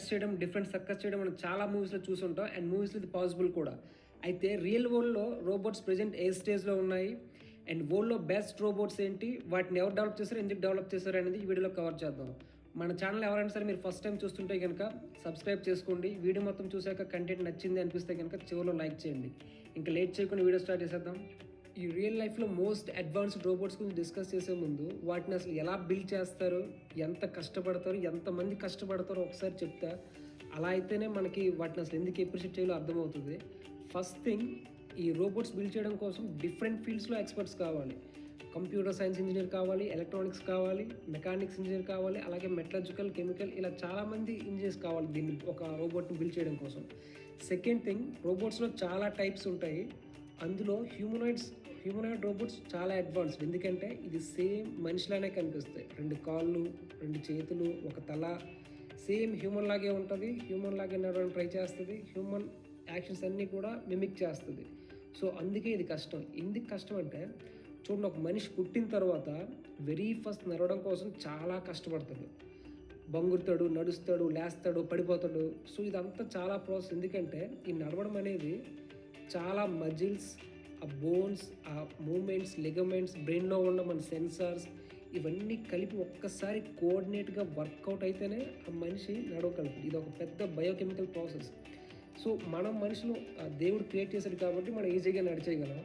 Stunts చేయడం, different circus చేయడం మనం చాలా మూవీస్‌లో చూసుంటాం. అండ్ మూవీస్‌లో ఇది పాసిబుల్ కూడా. అయితే రియల్ వరల్డ్‌లో రోబోట్స్ ప్రెజెంట్ ఏ స్టేజ్‌లో ఉన్నాయి? అండ్ వరల్డ్‌లో బెస్ట్ రోబోట్స్ ఏంటి? వాటిని ఎవరు డెవలప్ చేశారు? ఎందుకు డెవలప్ చేశారు? అనేది ఈ వీడియోలో కవర్ చేద్దాం. మన ఛానల్ ఎవరైనా సరే మీరు ఫస్ట్ టైం చూస్తుంటే గనుక సబ్స్క్రైబ్ చేసుకోండి. వీడియో మొత్తం చూసాక కంటెంట్ నచ్చింది అనిపిస్తే గనుక చివరిలో లైక్ చేయండి. ఇంకా లేట్ చేయకుండా వీడియో స్టార్ట్ చేసేద్దాం. ఈ రియల్ లైఫ్లో మోస్ట్ అడ్వాన్స్డ్ రోబోట్స్ గురించి డిస్కస్ చేసే ముందు వాటిని అసలు ఎలా బిల్డ్ చేస్తారు, ఎంత కష్టపడతారు, ఎంతమంది కష్టపడతారో ఒకసారి చెప్తా. అలా అయితేనే మనకి వాటిని అసలు ఎందుకు ఎప్రిషియేట్ చేయాలో అర్థమవుతుంది. ఫస్ట్ థింగ్, ఈ రోబోట్స్ బిల్డ్ చేయడం కోసం డిఫరెంట్ ఫీల్డ్స్లో ఎక్స్పర్ట్స్ కావాలి. కంప్యూటర్ సైన్స్ ఇంజనీర్ కావాలి, ఎలక్ట్రానిక్స్ కావాలి, మెకానిక్స్ ఇంజనీర్ కావాలి, అలాగే మెటలర్జికల్, కెమికల్, ఇలా చాలామంది ఇంజనీర్స్ కావాలి దీన్ని ఒక రోబోట్ని బిల్డ్ చేయడం కోసం. సెకండ్ థింగ్, రోబోట్స్లో చాలా టైప్స్ ఉంటాయి. అందులో హ్యూమనాయిడ్ రోబోట్స్ చాలా అడ్వాన్స్డ్. ఎందుకంటే ఇది సేమ్ మనిషిలానే కనిపిస్తాయి. 2 కాళ్ళు, 2 చేతులు, ఒక తల, సేమ్ హ్యూమన్ లాగే ఉంటుంది. హ్యూమన్ లాగే నడవడానికి ట్రై చేస్తుంది. హ్యూమన్ యాక్షన్స్ అన్నీ కూడా మిమిక్ చేస్తుంది. సో అందుకే ఇది కష్టం. ఎందుకు కష్టం అంటే చూడండి, ఒక మనిషి పుట్టిన తర్వాత వెరీ ఫస్ట్ నడవడం కోసం చాలా కష్టపడతాడు. బంగురుతాడు, నడుస్తాడు, లేస్తాడు, పడిపోతాడు. సో ఇదంతా చాలా ప్రాసెస్. ఎందుకంటే ఈ నడవడం అనేది చాలా మజిల్స్, ఆ బోన్స్, ఆ మూమెంట్స్, లిగమెంట్స్, బ్రెయిన్లో ఉన్న మన సెన్సార్స్, ఇవన్నీ కలిపి ఒక్కసారి కోఆర్డినేట్గా వర్కౌట్ అయితేనే ఆ మనిషి నడవగలుగుతుంది. ఇది ఒక పెద్ద బయోకెమికల్ ప్రాసెస్. సో మనం మనుషులు దేవుడు క్రియేట్ చేశాడు కాబట్టి మనం ఈజీగా నడిచేయగలం.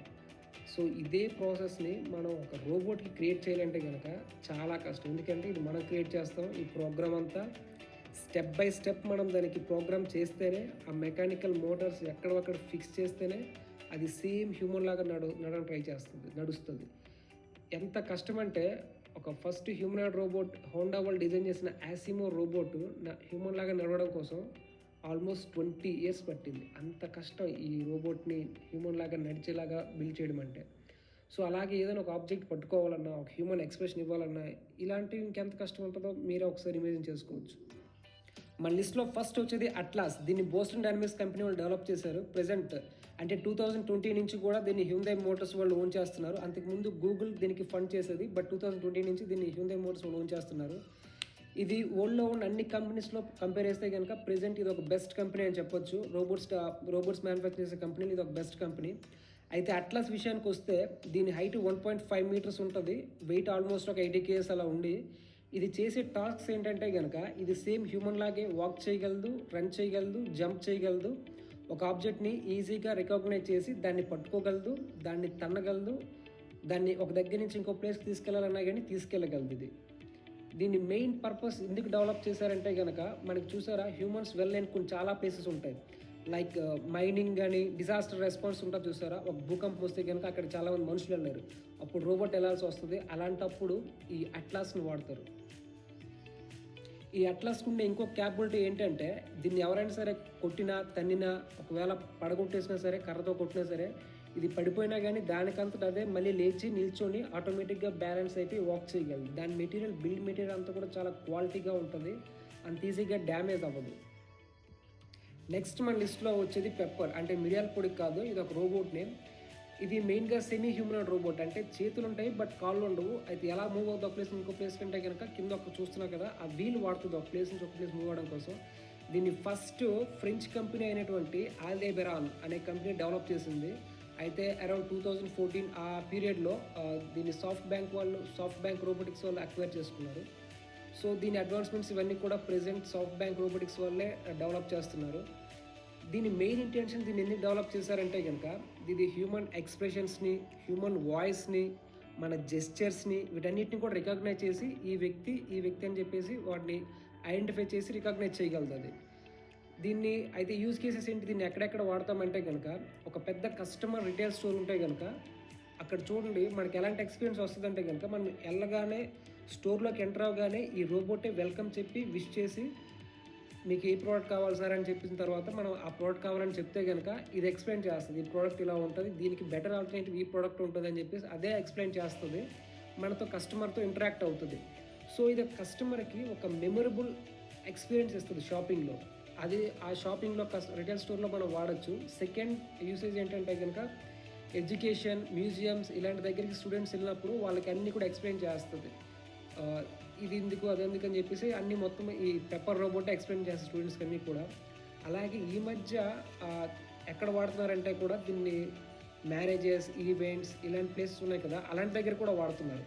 సో ఇదే ప్రాసెస్ని మనం ఒక రోబోట్కి క్రియేట్ చేయాలంటే కనుక చాలా కష్టం. ఎందుకంటే ఇది మనం క్రియేట్ చేస్తాం. ఈ ప్రోగ్రామ్ అంతా స్టెప్ బై స్టెప్ మనం దానికి ప్రోగ్రామ్ చేస్తేనే, ఆ మెకానికల్ మోటార్స్ ఎక్కడొక్కడ ఫిక్స్ చేస్తేనే అది సేమ్ హ్యూమన్ లాగా నడవడం ట్రై చేస్తుంది, నడుస్తుంది. ఎంత కష్టం అంటే ఒక ఫస్ట్ హ్యూమనాయిడ్ రోబోట్ హోండా వాళ్ళు డిజైన్ చేసిన యాసిమో రోబోట్ హ్యూమన్ లాగా నడవడం కోసం ఆల్మోస్ట్ 20 years పట్టింది. అంత కష్టం ఈ రోబోట్ని హ్యూమన్ లాగా నడిచేలాగా బిల్డ్ చేయడం అంటే. సో అలాగే ఏదైనా ఒక ఆబ్జెక్ట్ పట్టుకోవాలన్నా, ఒక హ్యూమన్ ఎక్స్ప్రెషన్ ఇవ్వాలన్నా, ఇలాంటివి ఇంకెంత కష్టం ఉంటుందో మీరే ఒకసారి ఇమేజిన్ చేసుకోవచ్చు. మన లిస్ట్లో ఫస్ట్ వచ్చేది అట్లాస్. దీన్ని బోస్టన్ డైనమిక్స్ కంపెనీ వాళ్ళు డెవలప్ చేశారు. ప్రెజెంట్ అంటే 2020 నుంచి కూడా దీన్ని హ్యుందాయ్ మోటార్స్ వాళ్ళు ఓన్ చేస్తున్నారు. అంతకుముందు గూగుల్ దీనికి ఫండ్ చేసేది, బట్ 2020 నుంచి దీన్ని హ్యుందాయ్ మోటార్స్ వాళ్ళు ఓన్ చేస్తున్నారు. ఇది వరల్డ్లో ఉన్న అన్ని కంపెనీస్లో కంపేర్ చేస్తే కనుక ప్రెజెంట్ ఇది ఒక బెస్ట్ కంపెనీ అని చెప్పొచ్చు. రోబోట్స్ మ్యానుఫ్యాక్చర్ చేసే కంపెనీలు ఇది ఒక బెస్ట్ కంపెనీ. అయితే అట్లాస్ విషయానికి వస్తే దీని హైట్ 1.5 meters ఉంటుంది. వెయిట్ ఆల్మోస్ట్ ఒక 80 kgs అలా ఉండి, ఇది చేసే టాస్క్స్ ఏంటంటే కనుక ఇది సేమ్ హ్యూమన్ లాగే వాక్ చేయగలదు, రన్ చేయగలదు, జంప్ చేయగలదు. ఒక ఆబ్జెక్ట్ని ఈజీగా రికగ్నైజ్ చేసి దాన్ని పట్టుకోగలదు, దాన్ని తన్నగలదు, దాన్ని ఒక దగ్గర నుంచి ఇంకో ప్లేస్కి తీసుకెళ్లాలన్నా కానీ తీసుకెళ్ళగలదు. దీని మెయిన్ పర్పస్ ఎందుకు డెవలప్ చేశారంటే కనుక మనకి చూసారా, హ్యూమన్స్ వెళ్ళలేని కొన్ని చాలా ప్లేసెస్ ఉంటాయి. లైక్ మైనింగ్ కానీ, డిజాస్టర్ రెస్పాన్స్ ఉంటుంది చూసారా. ఒక భూకంపం వస్తే కనుక అక్కడ చాలామంది మనుషులు వెళ్ళారు, అప్పుడు రోబోట్ వెళ్ళాల్సి వస్తుంది. అలాంటప్పుడు ఈ అట్లాస్ని వాడతారు. ఈ అట్లాస్కి ఉండే ఇంకో క్యాపబిలిటీ ఏంటంటే దీన్ని ఎవరైనా సరే కొట్టినా, తన్నినా, ఒకవేళ పడగొట్టేసినా సరే, కర్రతో కొట్టినా సరే, ఇది పడిపోయినా కానీ దానికంతట అదే మళ్ళీ లేచి నిల్చొని ఆటోమేటిక్గా బ్యాలెన్స్ అయిపోయి వాక్ చేయగలదు. దాని బిల్డ్ మెటీరియల్ అంతా కూడా చాలా క్వాలిటీగా ఉంటుంది, అంత ఈజీగా డ్యామేజ్ అవ్వదు. నెక్స్ట్ మన లిస్ట్లో వచ్చేది పెప్పర్. అంటే మిరియాల పొడి కాదు, ఇది ఒక రోబోట్ నేమ్. ఇది మెయిన్గా సెమీ హ్యూమనాయిడ్ రోబోట్. అంటే చేతులు ఉంటాయి బట్ కాళ్ళు ఉండవు. అయితే ఎలా మూవ్ అవుతుంది ఒక ప్లేస్ ఇంకో ప్లేస్ కంటే కనుక కింద ఒక చూస్తున్నాం కదా, ఆ వీల్ వాడుతుంది ఒక ప్లేస్ నుంచి ఒక ప్లేస్ మూవ్ అవ్వడం కోసం. దీన్ని ఫస్ట్ ఫ్రెంచ్ కంపెనీ అయినటువంటి ఆల్దేబెరాన్ అనే కంపెనీ డెవలప్ చేసింది. అయితే అరౌండ్ 2014 ఆ పీరియడ్లో దీన్ని సాఫ్ట్ బ్యాంక్ రోబోటిక్స్ వాళ్ళు అక్వైర్ చేసుకున్నారు. సో దీని అడ్వాన్స్మెంట్స్ ఇవన్నీ కూడా ప్రెజెంట్ సాఫ్ట్ బ్యాంక్ రోబోటిక్స్ వాళ్ళే డెవలప్ చేస్తున్నారు. దీని మెయిన్ ఇంటెన్షన్, దీన్ని ఎందుకు డెవలప్ చేశారంటే కనుక ఇది హ్యూమన్ ఎక్స్ప్రెషన్స్ని, హ్యూమన్ వాయిస్ని, మన జెస్చర్స్ని, వీటన్నిటిని కూడా రికగ్నైజ్ చేసి ఈ వ్యక్తి అని చెప్పేసి వాటిని ఐడెంటిఫై చేసి రికగ్నైజ్ చేయగలదు అది. దీన్ని అయితే యూజ్ కేసెస్ ఏంటి, దీన్ని ఎక్కడెక్కడ వాడతామంటే కనుక ఒక పెద్ద కస్టమర్ రిటైల్ స్టోర్ ఉంటే కనుక అక్కడ చూడండి మనకి ఎలాంటి ఎక్స్పీరియన్స్ వస్తుందంటే కనుక మనం వెళ్ళగానే స్టోర్లోకి ఎంటర్ అవగానే ఈ రోబోటే వెల్కమ్ చెప్పి విష్ చేసి మీకు ఏ ప్రోడక్ట్ కావాలి సార్ అని చెప్పిన తర్వాత మనం ఆ ప్రోడక్ట్ కావాలని చెప్తే కనుక ఇది ఎక్స్ప్లెయిన్ చేస్తుంది. ఈ ప్రోడక్ట్ ఇలా ఉంటుంది, దీనికి బెటర్ ఆల్టర్నేటివ్ ఈ ప్రోడక్ట్ ఉంటుంది అని చెప్పేసి అదే ఎక్స్ప్లెయిన్ చేస్తుంది, మనతో కస్టమర్తో ఇంటరాక్ట్ అవుతుంది. సో ఇది కస్టమర్కి ఒక మెమొరబుల్ ఎక్స్పీరియన్స్ ఇస్తుంది షాపింగ్లో. అది ఆ షాపింగ్లో రిటైల్ స్టోర్లో మనం వాడచ్చు. సెకండ్ యూసేజ్ ఏంటంటే కనుక ఎడ్యుకేషన్, మ్యూజియంస్ ఇలాంటి దగ్గరికి స్టూడెంట్స్ వెళ్ళినప్పుడు వాళ్ళకి అన్నీ కూడా ఎక్స్ప్లెయిన్ చేస్తుంది. ఇది ఎందుకు అది ఎందుకు అని చెప్పేసి అన్నీ మొత్తం ఈ పెప్పర్ రోబోట్ ఎక్స్ప్లెయిన్ చేస్తారు స్టూడెంట్స్కి అన్నీ కూడా. అలాగే ఈ మధ్య ఎక్కడ వాడుతున్నారంటే కూడా దీన్ని మ్యారేజెస్, ఈవెంట్స్ ఇలాంటి ప్లేసెస్ ఉన్నాయి కదా, అలాంటి దగ్గర కూడా వాడుతున్నారు.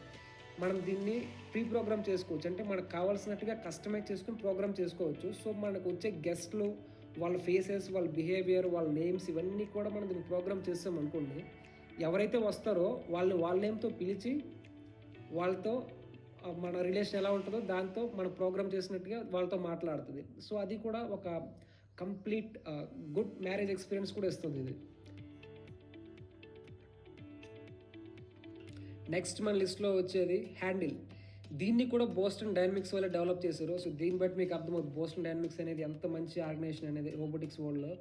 మనం దీన్ని ప్రీ ప్రోగ్రామ్ చేసుకోవచ్చు, అంటే మనకు కావాల్సినట్టుగా కస్టమైజ్ చేసుకుని ప్రోగ్రామ్ చేసుకోవచ్చు. సో మనకు వచ్చే గెస్ట్లు, వాళ్ళ ఫేసెస్, వాళ్ళ బిహేవియర్, వాళ్ళ నేమ్స్ ఇవన్నీ కూడా మనం దీన్ని ప్రోగ్రామ్ చేస్తాం అనుకోండి, ఎవరైతే వస్తారో వాళ్ళ నేమ్తో పిలిచి వాళ్ళతో మన రిలేషన్ ఎలా ఉంటుందో దాంతో మనం ప్రోగ్రామ్ చేసినట్టుగా వాళ్ళతో మాట్లాడుతుంది. సో అది కూడా ఒక కంప్లీట్ గుడ్ మ్యారేజ్ ఎక్స్పీరియన్స్ కూడా ఇస్తుంది ఇది. నెక్స్ట్ మన లిస్ట్లో వచ్చేది హ్యాండిల్. దీన్ని కూడా బోస్టన్ డైనమిక్స్ వల్ల డెవలప్ చేశారు. సో దీన్ని బట్టి మీకు అర్థమవుతుంది బోస్టన్ డైనమిక్స్ అనేది ఎంత మంచి ఆర్గనైజేషన్ అనేది రోబోటిక్స్ వరల్డ్లో.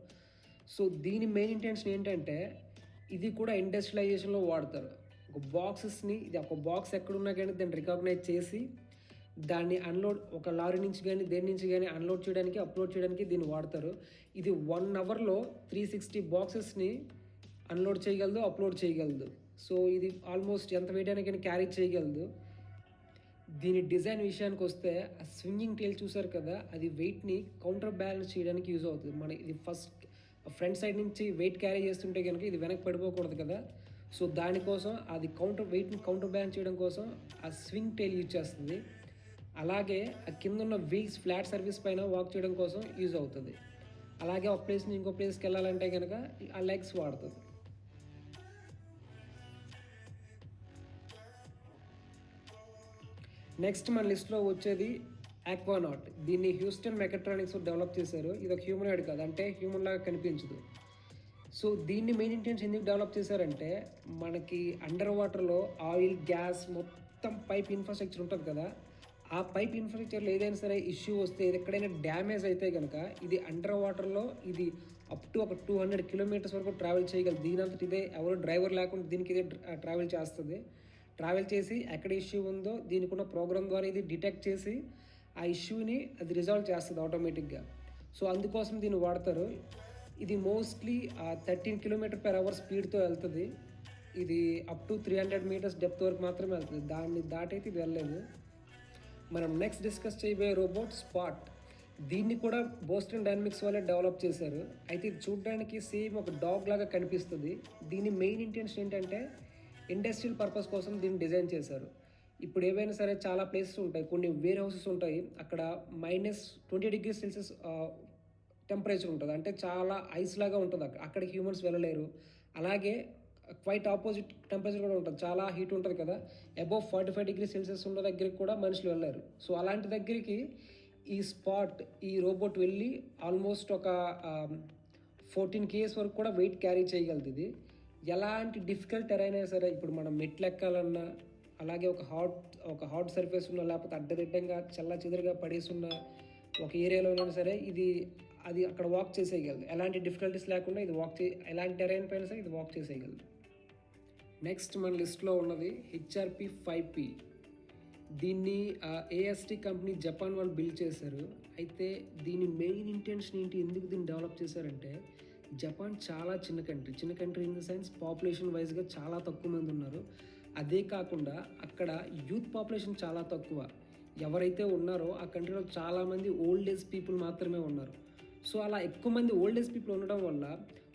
సో దీని మెయిన్ ఇంటెన్షన్ ఏంటంటే ఇది కూడా ఇండస్ట్రియలైజేషన్లో వాడతారు. ఒక బాక్సెస్ని, ఇది ఒక బాక్స్ ఎక్కడున్నా కానీ దాన్ని రికగ్నైజ్ చేసి దాన్ని అన్లోడ్, ఒక లారీ నుంచి కానీ దేని నుంచి కానీ అన్లోడ్ చేయడానికి, అప్లోడ్ చేయడానికి దీన్ని వాడతారు. ఇది 1 అవర్లో 360 బాక్సెస్ని అన్లోడ్ చేయగలదు, అప్లోడ్ చేయగలదు. సో ఇది ఆల్మోస్ట్ ఎంత వేయడానికైనా క్యారీ చేయగలదు. దీని డిజైన్ విషయానికి వస్తే ఆ స్వింగింగ్ టైల్ చూసారు కదా, అది వెయిట్ని కౌంటర్ బ్యాలెన్స్ చేయడానికి యూజ్ అవుతుంది. మన ఇది ఫస్ట్ ఫ్రంట్ సైడ్ నుంచి వెయిట్ క్యారీ చేస్తుంటే కనుక ఇది వెనక్కి పడిపోకూడదు కదా. సో దానికోసం అది వెయిట్ని కౌంటర్ బ్యాలెన్స్ చేయడం కోసం ఆ స్వింగ్ టైల్ యూజ్ చేస్తుంది. అలాగే ఆ కింద ఉన్న వీల్స్ ఫ్లాట్ సర్వీస్ పైన వాక్ చేయడం కోసం యూజ్ అవుతుంది. అలాగే ఒక ప్లేస్ నుంచి ఇంకో ప్లేస్కి వెళ్ళాలంటే కనుక ఆ లెగ్స్ వాడుతుంది. నెక్స్ట్ మన లిస్ట్లో వచ్చేది ఆక్వానాట్. దీన్ని హ్యూస్టన్ మెకాట్రానిక్స్ డెవలప్ చేశారు. ఇది ఒక హ్యూమనాయిడ్ కాదు, అంటే హ్యూమన్ లాగా కనిపించదు. సో దీన్ని మెయిన్ ఇంటెన్షన్ ఎందుకు డెవలప్ చేశారంటే మనకి అండర్ వాటర్లో ఆయిల్, గ్యాస్ మొత్తం పైప్ ఇన్ఫ్రాస్ట్రక్చర్ ఉంటుంది కదా, ఆ పైప్ ఇన్ఫ్రాస్ట్రక్చర్లో ఏదైనా సరే ఇష్యూ వస్తే, ఎక్కడైనా డ్యామేజ్ అయితే కనుక ఇది అండర్ వాటర్లో ఇది అప్ టు ఒక 200 కిలోమీటర్స్ వరకు ట్రావెల్ చేయగలదు. దీనంతటి ఇదే, ఎవరు డ్రైవర్ లేకుండా దీనికి ఇదే ట్రావెల్ చేస్తుంది. ట్రావెల్ చేసి ఎక్కడ ఇష్యూ ఉందో దీనికి ఉన్న ప్రోగ్రామ్ ద్వారా ఇది డిటెక్ట్ చేసి ఆ ఇష్యూని అది రిజాల్వ్ చేస్తుంది ఆటోమేటిక్గా. సో అందుకోసం దీన్ని వాడతారు. ఇది మోస్ట్లీ 13 km/h స్పీడ్తో వెళ్తుంది. ఇది అప్ టు 300 మీటర్స్ డెప్త్ వరకు మాత్రమే వెళ్తుంది, దాన్ని దాటైతే ఇది వెళ్ళలేదు. మనం నెక్స్ట్ డిస్కస్ చేయబోయే రోబోట్ స్పాట్. దీన్ని కూడా బోస్టన్ డైనమిక్స్ వాళ్ళే డెవలప్ చేశారు. అయితే ఇది చూడడానికి సేమ్ ఒక డాగ్ లాగా కనిపిస్తుంది. దీని మెయిన్ ఇంటెన్షన్ ఏంటంటే ఇండస్ట్రియల్ పర్పస్ కోసం దీన్ని డిజైన్ చేశారు. ఇప్పుడు ఏవైనా సరే చాలా ప్లేసెస్ ఉంటాయి, కొన్ని వేర్ హౌసెస్ ఉంటాయి, అక్కడ -20°C టెంపరేచర్ ఉంటుంది, అంటే చాలా ఐస్ లాగా ఉంటుంది. అక్కడికి హ్యూమన్స్ వెళ్ళలేరు. అలాగే క్వైట్ ఆపోజిట్ టెంపరేచర్ కూడా ఉంటుంది, చాలా హీట్ ఉంటుంది కదా, అబోవ్ 45°C ఉన్న దగ్గరికి కూడా మనుషులు వెళ్ళారు. సో అలాంటి దగ్గరికి ఈ స్పాట్, ఈ రోబోట్ వెళ్ళి ఆల్మోస్ట్ ఒక 14 kgs వరకు కూడా వెయిట్ క్యారీ చేయగలదు. ఇది ఎలాంటి డిఫికల్ట్ టెరైన్ అయినా సరే, ఇప్పుడు మనం మెట్లు ఎక్కాలన్నా, అలాగే ఒక హాట్ సర్ఫేస్ ఉన్న, లేకపోతే అడ్డదిడ్డంగా చల్ల చెదురుగా పడేసి ఉన్న ఒక ఏరియాలో అయినా సరే అది అక్కడ వాక్ చేసేయగలదు. ఎలాంటి డిఫికల్టీస్ లేకుండా ఇది ఎలాంటి టెరైన్ పైన సరే ఇది వాక్ చేసేయగలదు. నెక్స్ట్ మన లిస్ట్లో ఉన్నది HRP 5P. దీన్ని AST కంపెనీ జపాన్ వాళ్ళు బిల్డ్ చేశారు. అయితే దీని మెయిన్ ఇంటెన్షన్ ఏంటి, ఎందుకు దీన్ని డెవలప్ చేశారంటే జపాన్ చాలా చిన్న country in the sense population వైజ్గా చాలా తక్కువ మంది ఉన్నారు. అదే కాకుండా అక్కడ యూత్ పాపులేషన్ చాలా తక్కువ. ఎవరైతే ఉన్నారో ఆ కంట్రీలో చాలామంది ఓల్డ్ ఏజ్ పీపుల్ మాత్రమే ఉన్నారు. సో అలా ఎక్కువ మంది ఓల్డ్ ఏజ్ పీపుల్ ఉండడం వల్ల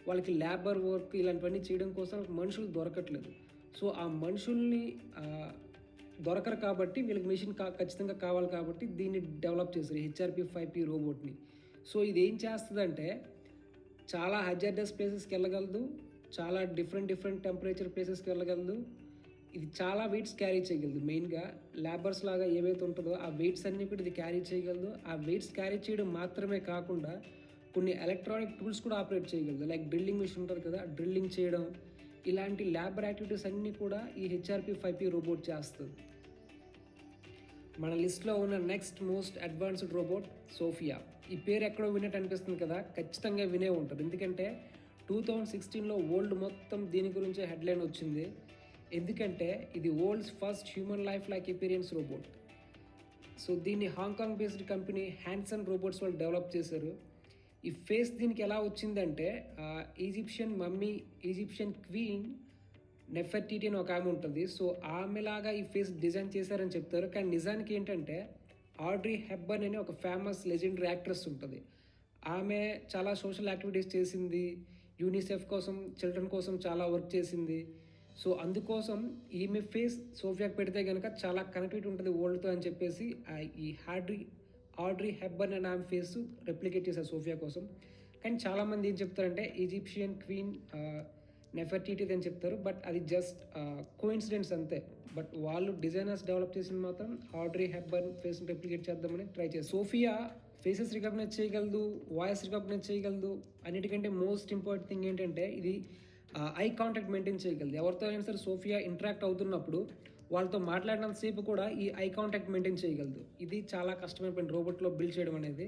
వాళ్ళకి లేబర్ వర్క్ ఇలాంటివన్నీ చేయడం కోసం మనుషులు దొరకట్లేదు. సో ఆ మనుషుల్ని దొరకరు కాబట్టి వీళ్ళకి మెషిన్ ఖచ్చితంగా కావాలి కాబట్టి దీన్ని డెవలప్ చేశారు, HRP 5P రోబోట్ని. సో ఇది ఏం చేస్తుందంటే చాలా హజార్డస్ ప్లేసెస్కి వెళ్ళగలదు, చాలా డిఫరెంట్ టెంపరేచర్ ప్లేసెస్కి వెళ్ళగలదు. ఇది చాలా వెయిట్స్ క్యారీ చేయగలదు. మెయిన్గా లేబర్స్ లాగా ఏవైతే ఉంటుందో ఆ వెయిట్స్ అన్నీ కూడా ఇది క్యారీ చేయగలదు. ఆ వెయిట్స్ క్యారీ చేయడం మాత్రమే కాకుండా కొన్ని ఎలక్ట్రానిక్ టూల్స్ కూడా ఆపరేట్ చేయగలదు. లైక్ డ్రిల్లింగ్ మిషన్ ఉంటుంది కదా, డ్రిల్లింగ్ చేయడం, ఇలాంటి ల్యాబర్ యాక్టివిటీస్ అన్నీ కూడా ఈ HRP 5P రోబోట్ చేస్తుంది. మన లిస్ట్లో ఉన్న next most advanced robot Sophia. ఈ పేరు ఎక్కడో విన్నట్టు అనిపిస్తుంది కదా, ఖచ్చితంగా వినే ఉంటుంది. ఎందుకంటే 2016లో వరల్డ్ మొత్తం దీని గురించే హెడ్లైన్ వచ్చింది. ఎందుకంటే ఇది world's first human life like experience robot. So దీన్ని Hong Kong based company Hanson robots వాళ్ళు డెవలప్ చేశారు. ఈ ఫేస్ దీనికి ఎలా వచ్చిందంటే ఈజిప్షియన్ క్వీన్ నెఫర్టిటీ అని ఒక ఆమె ఉంటుంది. సో ఆమెలాగా ఈ ఫేస్ డిజైన్ చేశారని చెప్తారు. కానీ నిజానికి ఏంటంటే ఆడ్రీ హెబ్బర్న్ అని ఒక ఫేమస్ లెజెండరీ యాక్ట్రెస్ ఉంటుంది. ఆమె చాలా సోషల్ యాక్టివిటీస్ చేసింది, యూనిసెఫ్ కోసం, చిల్డ్రన్ కోసం చాలా వర్క్ చేసింది. సో అందుకోసం ఈమె ఫేస్ సోఫియాకి పెడితే కనుక చాలా కనెక్టివిటీ ఉంటుంది వరల్డ్తో అని చెప్పేసి ఈ ఆడ్రీ హెబ్బర్న్ అని ఆమె ఫేస్ రెప్లికేట్ చేశారు సోఫియా కోసం. కానీ చాలామంది ఏం చెప్తారంటే ఈజిప్షియన్ క్వీన్ నెఫర్టిటీ అని చెప్తారు. బట్ అది జస్ట్ కోఇన్సిడెంట్స్ అంతే. బట్ వాళ్ళు డిజైనర్స్ డెవలప్ చేసిన మాత్రం ఆడ్రీ హెబ్బర్న్ ఫేస్ రెప్లికేట్ చేద్దామని ట్రై చేస్తారు. సోఫియా ఫేసెస్ రికగ్నైజ్ చేయగలదు, వాయిస్ రికగ్నైజ్ చేయగలదు. అన్నిటికంటే మోస్ట్ ఇంపార్టెంట్ థింగ్ ఏంటంటే ఇది ఐ కాంటాక్ట్ మెయింటైన్ చేయగలదు. ఎవరితో అయినా సరే సోఫియా ఇంటరాక్ట్ అవుతున్నప్పుడు వాళ్ళతో మాట్లాడినంతసేపు కూడా ఈ ఐ కాంటాక్ట్ మెయింటైన్ చేయగలదు. ఇది చాలా కష్టమైన పని రోబోట్లో బిల్డ్ చేయడం అనేది.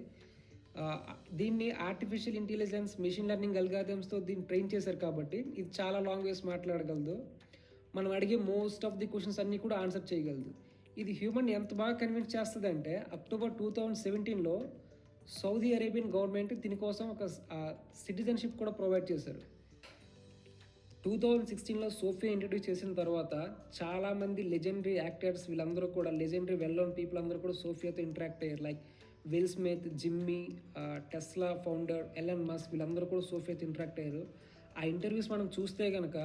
దీన్ని ఆర్టిఫిషియల్ ఇంటెలిజెన్స్, మెషిన్ లెర్నింగ్ అల్గారిథమ్స్తో దీన్ని ట్రైన్ చేశారు కాబట్టి ఇది చాలా లాంగ్వేజ్ మాట్లాడగలదు. మనం అడిగే మోస్ట్ ఆఫ్ ది క్వశ్చన్స్ అన్నీ కూడా ఆన్సర్ చేయగలదు. ఇది హ్యూమన్ ఎంత బాగా కన్విన్స్ చేస్తుంది అంటే అక్టోబర్ 2017లో సౌదీ అరేబియన్ గవర్నమెంట్ దీనికోసం ఒక సిటిజన్షిప్ కూడా ప్రొవైడ్ చేశారు. 2016లో సోఫియా ఇంట్రడ్యూస్ చేసిన తర్వాత చాలామంది లెజెండరీ యాక్టర్స్, వీళ్ళందరూ కూడా లెజెండరీ వెల్ నోన్ పీపుల్ అందరూ కూడా సోఫియాతో ఇంటరాక్ట్ అయ్యారు. Like will Smith, Jimmy, Tesla founder Elon Musk, వీళ్ళందరూ కూడా సోఫియాతో ఇంటరాక్ట్ అయ్యారు. ఆ ఇంటర్వ్యూస్ మనం చూస్తే కనుక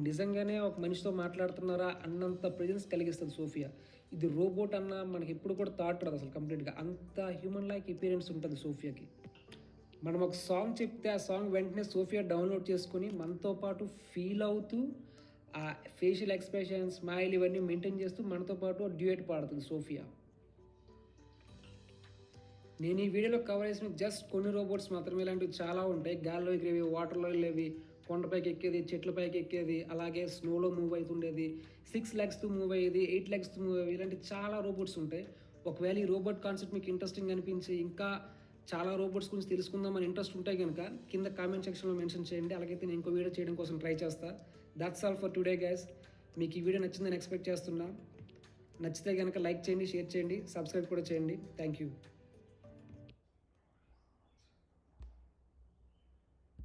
నిజంగానే ఒక మనిషితో మాట్లాడుతున్నారా అన్నంత ప్రెజెన్స్ కలిగిస్తుంది సోఫియా. ఇది రోబోట్ అన్న మనకి ఎప్పుడు కూడా థాట్ రాదు అసలు. కంప్లీట్గా అంత హ్యూమన్ లైక్ అపియరెన్స్ ఉంటుంది సోఫియాకి. మనం ఒక సాంగ్ చెప్తే ఆ సాంగ్ వెంటనే సోఫియా డౌన్లోడ్ చేసుకుని మనతో పాటు ఫీల్ అవుతూ ఆ ఫేషియల్ ఎక్స్ప్రెషన్, స్మైల్ ఇవన్నీ మెయింటైన్ చేస్తూ మనతో పాటు డ్యూయట్ పాడుతుంది సోఫియా. నేను ఈ వీడియోలో కవర్ చేసిన జస్ట్ కొన్ని రోబోట్స్ మాత్రమే. ఇలాంటివి చాలా ఉంటాయి. గాల్లో ఎగిరేవి, వాటర్లో వెళ్ళేవి, కొండపైకి ఎక్కేది, చెట్లపైకి ఎక్కేది, అలాగే స్నోలో మూవ్ అవుతుండేది, 6 లెగ్స్తో మూవ్ అయ్యేది, 8 లెగ్స్తో మూవ్ అయ్యేది, ఇలాంటి చాలా రోబోట్స్ ఉంటాయి. ఒకవేళ ఈ రోబోట్ కాన్సెప్ట్ మీకు ఇంట్రెస్టింగ్ అనిపించి ఇంకా చాలా రోబోట్స్ గురించి తెలుసుకుందామని ఇంట్రెస్ట్ ఉంటాయి కనుక కింద కామెంట్ సెక్షన్లో మెన్షన్ చేయండి. అలాగైతే నేను ఇంకో వీడియో చేయడం కోసం ట్రై చేస్తా. That's all for today guys. మీకు ఈ వీడియో నచ్చిందని ఎక్స్పెక్ట్ చేస్తున్నా. నచ్చితే కనుక లైక్ చేయండి, షేర్ చేయండి, సబ్స్క్రైబ్ కూడా చేయండి. Thank you.